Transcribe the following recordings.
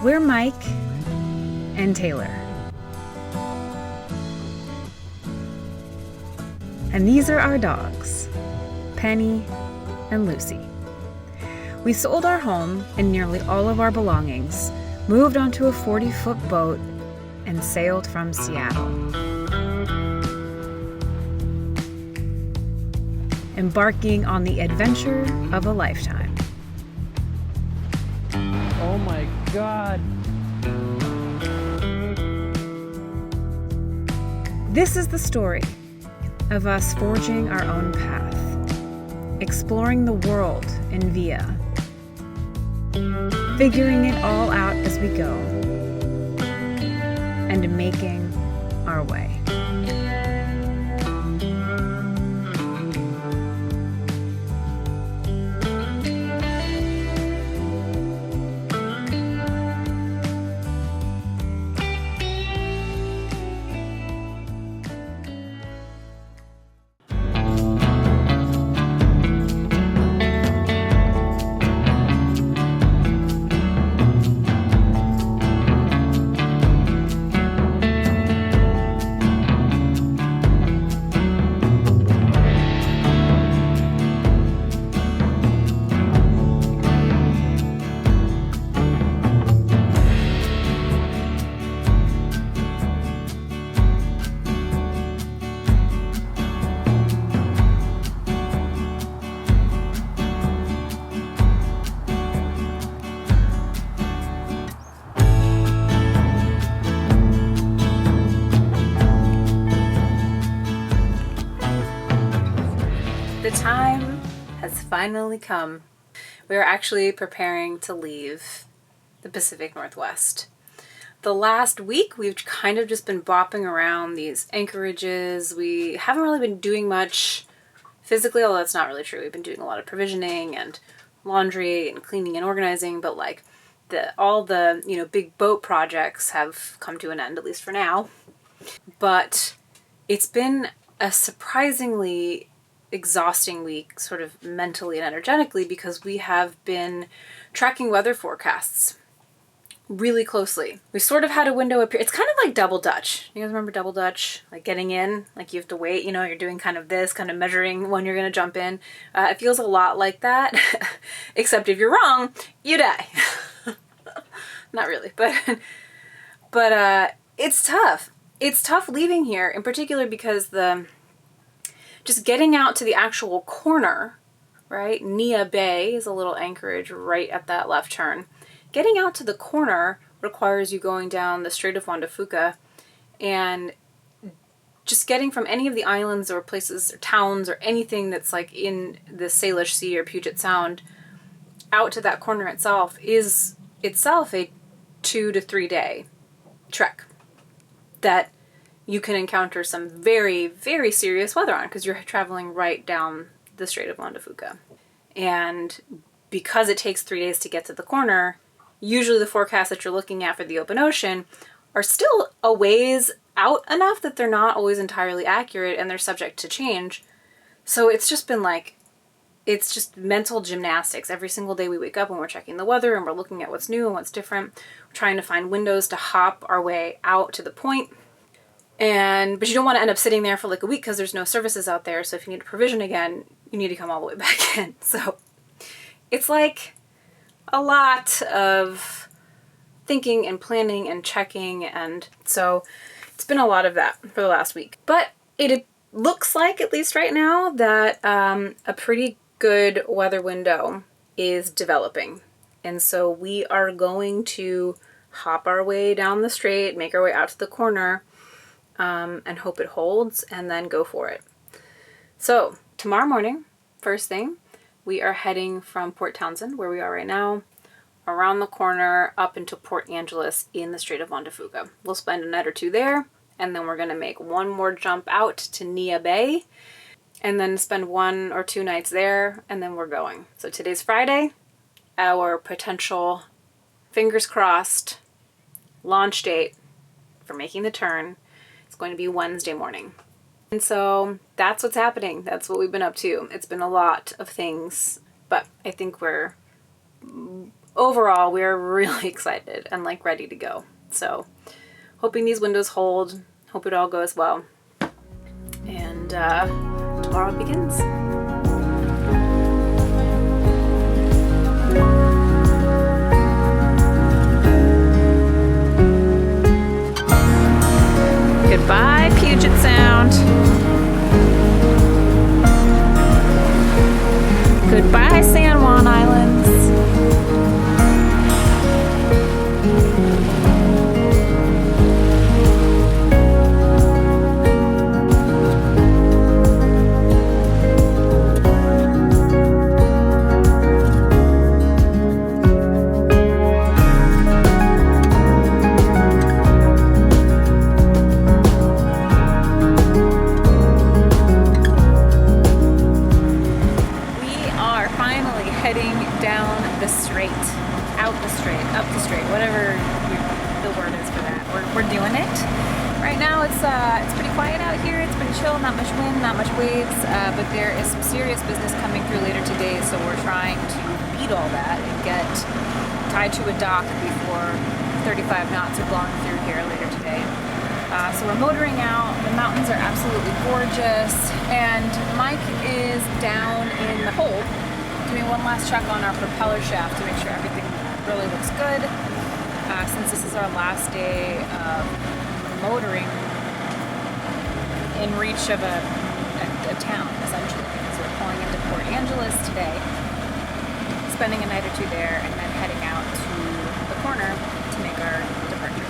We're Mike and Taylor. And these are our dogs, Penny and Lucy. We sold our home and nearly all of our belongings, moved onto a 40-foot boat, and sailed from Seattle. Embarking on the adventure of a lifetime. Oh my God. This is the story of us forging our own path, exploring the world in via, figuring it all out as we go, and making our way. The time has finally come. We are actually preparing to leave the Pacific Northwest. The last week, we've kind of just been bopping around these anchorages. We haven't really been doing much physically, although that's not really true. We've been doing a lot of provisioning and laundry and cleaning and organizing, but like all the big boat projects have come to an end, at least for now. But it's been a surprisingly exhausting week, sort of mentally and energetically, because we have been tracking weather forecasts really closely. We sort of had a window up here. It's kind of like double Dutch. You guys remember double Dutch? Like getting in, like you have to wait, you're doing kind of this, kind of measuring when you're going to jump in. It feels a lot like that, except if you're wrong, you die. Not really, but it's tough. It's tough leaving here, in particular because just getting out to the actual corner, right? Nia Bay is a little anchorage right at that left turn. Getting out to the corner requires you going down the Strait of Juan de Fuca, and just getting from any of the islands or places or towns or anything that's like in the Salish Sea or Puget Sound out to that corner itself is itself a 2 to 3 day trek that you can encounter some very, very serious weather on because you're traveling right down the Strait of Juan de Fuca. And because it takes 3 days to get to the corner, usually the forecasts that you're looking at for the open ocean are still a ways out enough that they're not always entirely accurate and they're subject to change. So it's just been it's just mental gymnastics. Every single day we wake up and we're checking the weather and we're looking at what's new and what's different. We're trying to find windows to hop our way out to the point. But you don't want to end up sitting there for like a week because there's no services out there. So if you need to provision again, you need to come all the way back in. So it's like a lot of thinking and planning and checking. And so it's been a lot of that for the last week. But it looks like, at least right now, that a pretty good weather window is developing. And so we are going to hop our way down the strait, make our way out to the corner, and hope it holds, and then go for it. So tomorrow morning, first thing, we are heading from Port Townsend, where we are right now, around the corner up into Port Angeles in the Strait of Juan de Fuca. We'll spend a night or two there, and then we're going to make one more jump out to Nia Bay, and then spend 1 or 2 nights there, and then we're going. So today's Friday. Our potential, fingers crossed, launch date for making the turn is going to be Wednesday morning. And so that's what's happening. That's what we've been up to. It's been a lot of things, but I think we're overall, we're really excited and like ready to go. So hoping these windows hold, hope it all goes well. And tomorrow begins. Goodbye, Puget Sound. Goodbye, San Juan Islands. Up the strait, whatever the word is for that. We're doing it. Right now it's pretty quiet out here. It's pretty chill, not much wind, not much waves, but there is some serious business coming through later today, so we're trying to beat all that and get tied to a dock before 35 knots are blowing through here later today. So we're motoring out. The mountains are absolutely gorgeous, and Mike is down in the hold doing one last check on our propeller shaft to make sure everything really looks good. Since this is our last day of motoring in reach of a town, essentially, because we're pulling into Port Angeles today, spending a night or two there, and then heading out to the corner to make our departure.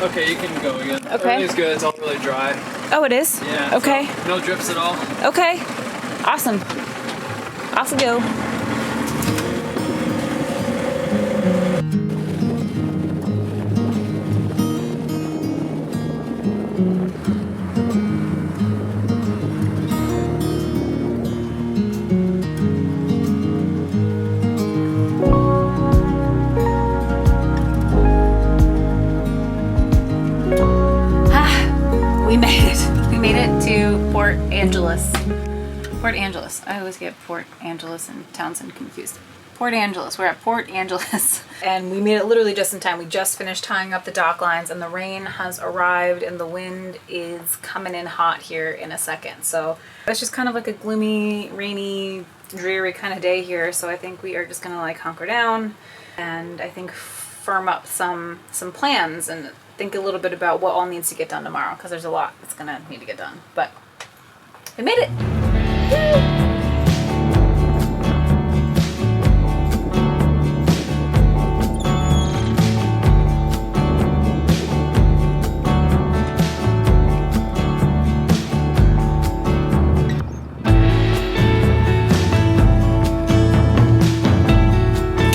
Okay, you can go again. Okay. Everything's good. It's all really dry. Oh, it is? Yeah. Okay. So no drips at all. Okay. Awesome. Off we go. We made it. We made it to Port Angeles. Port Angeles. I always get Port Angeles and Townsend confused. Port Angeles. We're at Port Angeles. And we made it literally just in time. We just finished tying up the dock lines and the rain has arrived and the wind is coming in hot here in a second. So it's just kind of like a gloomy, rainy, dreary kind of day here. So I think we are just gonna like hunker down and I think firm up some plans and think a little bit about what all needs to get done tomorrow, because there's a lot that's gonna need to get done. But we made it. Yay!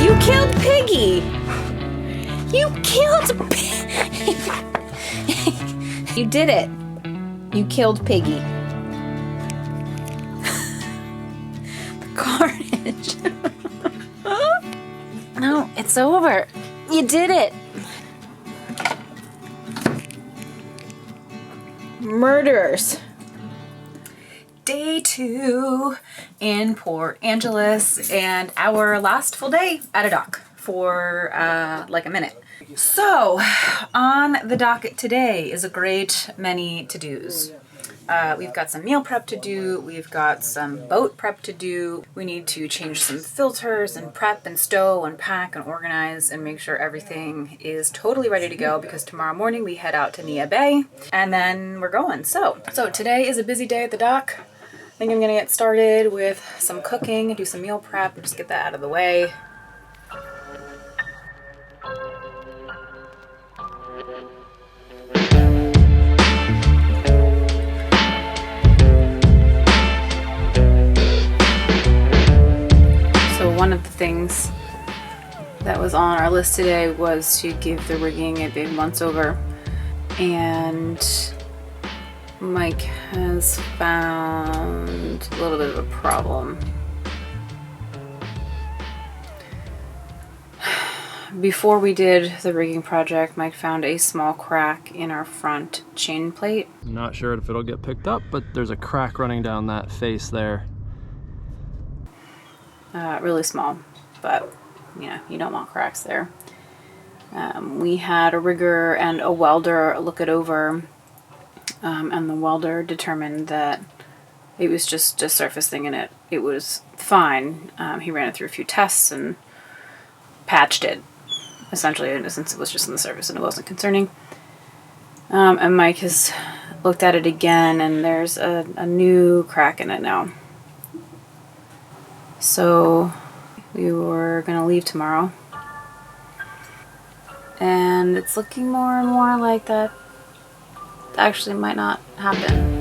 You killed Piggy! You killed Piggy! You did it. You killed Piggy. Carnage. No, it's over. You did it. Murderers. Day 2 in Port Angeles and our last full day at a dock for like a minute. So on the docket today is a great many to-dos. We've got some meal prep to do, we've got some boat prep to do, we need to change some filters and prep and stow and pack and organize and make sure everything is totally ready to go, because tomorrow morning we head out to Nia Bay and then we're going. So today is a busy day at the dock. I think I'm gonna get started with some cooking, do some meal prep, and just get that out of the way. One of the things that was on our list today was to give the rigging a big once over, and Mike has found a little bit of a problem. Before we did the rigging project, Mike found a small crack in our front chain plate. I'm not sure if it'll get picked up, but there's a crack running down that face there. Really small, but you don't want cracks there. We had a rigger and a welder look it over, and the welder determined that it was just a surface thing and it was fine. He ran it through a few tests and patched it, essentially, since it was just on the surface and it wasn't concerning. And Mike has looked at it again, and there's a new crack in it now. So we were going to leave tomorrow. And it's looking more and more like that actually might not happen.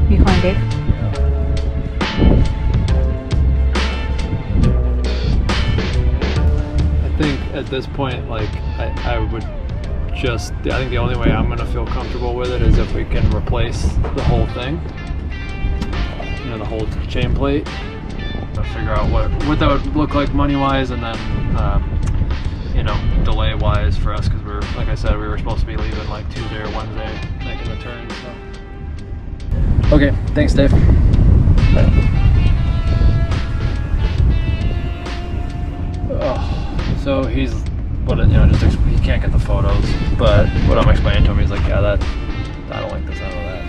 You calling Dave? I think at this point, like, I think the only way I'm gonna feel comfortable with it is if we can replace the whole thing, the whole chain plate. I'll figure out what that would look like money-wise, and then delay-wise for us, because like I said, we were supposed to be leaving like Tuesday or Wednesday, making the turn. So. Okay, thanks, Dave. Bye. Oh, so he's, he can't get the photos, but what I'm explaining to him, he's like, yeah, I don't like the sound of that.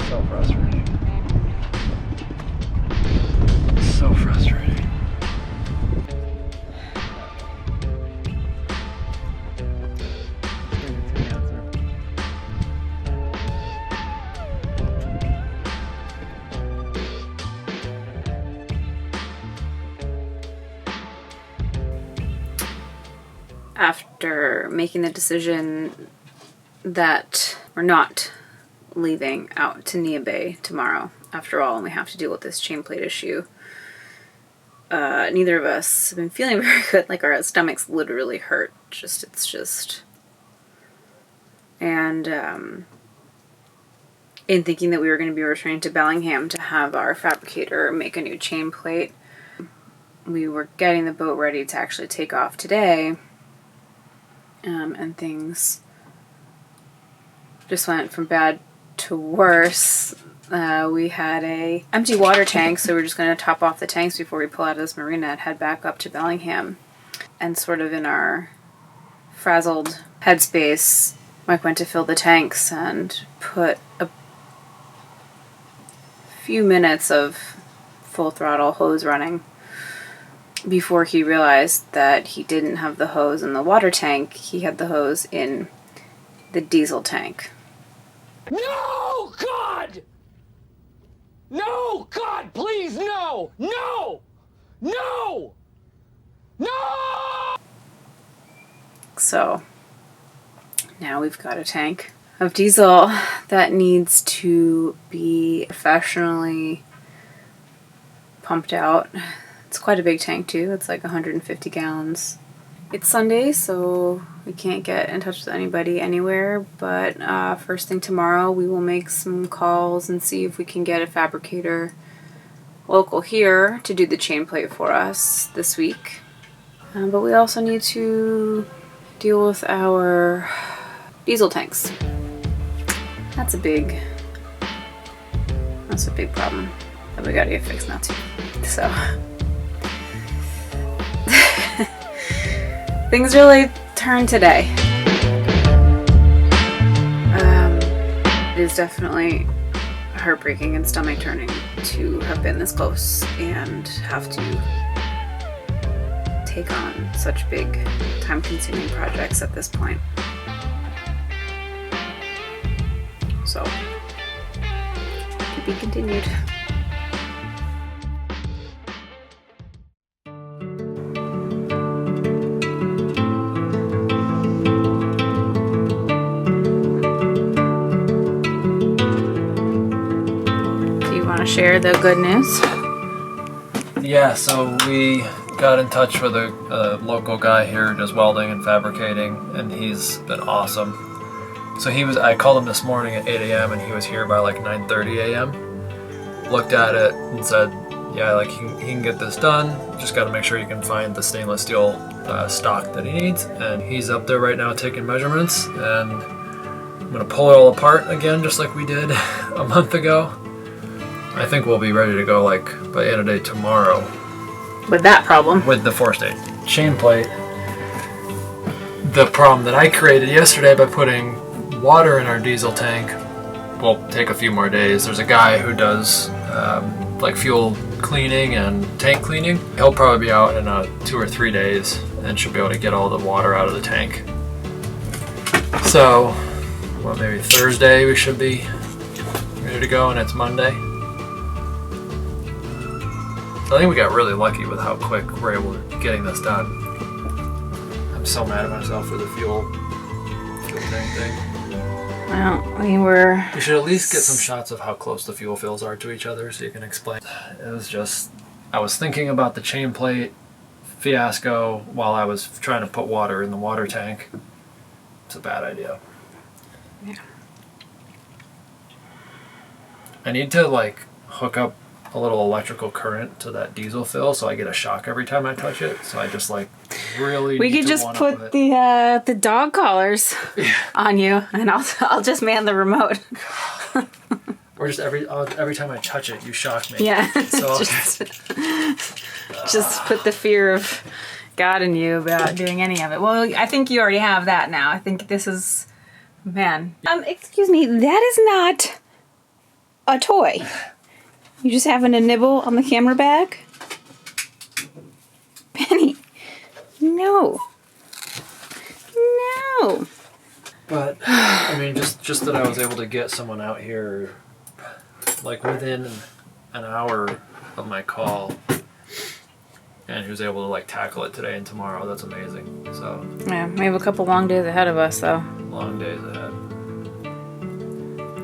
So frustrating. So frustrating. After making the decision that we're not leaving out to Nia Bay tomorrow, after all, and we have to deal with this chain plate issue, neither of us have been feeling very good. Like, our stomachs literally hurt. And in thinking that we were going to be returning to Bellingham to have our fabricator make a new chain plate, we were getting the boat ready to actually take off today, and things just went from bad to worse. We had a empty water tank, so we're just going to top off the tanks before we pull out of this marina and head back up to Bellingham. And sort of in our frazzled headspace, Mike went to fill the tanks and put a few minutes of full throttle hose running before he realized that he didn't have the hose in the water tank. He had the hose in the diesel tank. No, God! No, God, please, no! No! No! No! So now we've got a tank of diesel that needs to be professionally pumped out. It's quite a big tank too. It's like 150 gallons. It's Sunday, so we can't get in touch with anybody anywhere, but first thing tomorrow we will make some calls and see if we can get a fabricator local here to do the chain plate for us this week. But we also need to deal with our diesel tanks. That's a big problem that we gotta get fixed now too. So things really turned today. It is definitely heartbreaking and stomach turning to have been this close and have to take on such big, time-consuming projects at this point. So, to be continued. Do you want to share the good news? Yeah, so we got in touch with a local guy here who does welding and fabricating, and he's been awesome. So I called him this morning at 8 a.m. and he was here by like 9:30 a.m. Looked at it and said, yeah, like he can get this done. Just got to make sure you can find the stainless steel stock that he needs. And he's up there right now taking measurements, and I'm gonna pull it all apart again, just like we did a month ago. I think we'll be ready to go like by the end of the day tomorrow. With that problem. With the four-stage chain plate. The problem that I created yesterday by putting water in our diesel tank will take a few more days. There's a guy who does like fuel cleaning and tank cleaning. He'll probably be out in 2 or 3 days and should be able to get all the water out of the tank. So, maybe Thursday we should be ready to go, and it's Monday. So I think we got really lucky with how quick we're able to getting this done. I'm so mad at myself for the fuel tank thing. Well, we should at least get some shots of how close the fuel fills are to each other so you can explain. It was just, I was thinking about the chain plate fiasco while I was trying to put water in the water tank. It's a bad idea. Yeah. I need to like hook up a little electrical current to that diesel fill so I get a shock every time I touch it. So I just like really we need could to just put the dog collars on you, and I'll just man the remote. Or just every time I touch it, you shock me. Yeah. So just put the fear of God in you about doing any of it. Well, I think you already have that now. I think this is, man. Excuse me, that is not a toy. You just having a nibble on the camera bag? Penny, no. No. But, I mean, just that I was able to get someone out here, like, within an hour of my call, and he was able to, like, tackle it today and tomorrow. That's amazing. So. Yeah, we have a couple long days ahead of us, though. Long days ahead.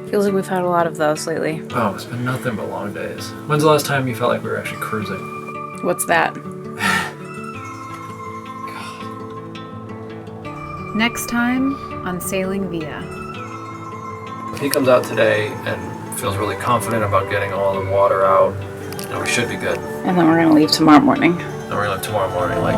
Feels like we've had a lot of those lately. Oh, it's been nothing but long days. When's the last time you felt like we were actually cruising? What's that? Next time on Sailing Via. If he comes out today and feels really confident about getting all the water out, we should be good. And then we're going to leave tomorrow morning. And we're going to leave tomorrow morning, like...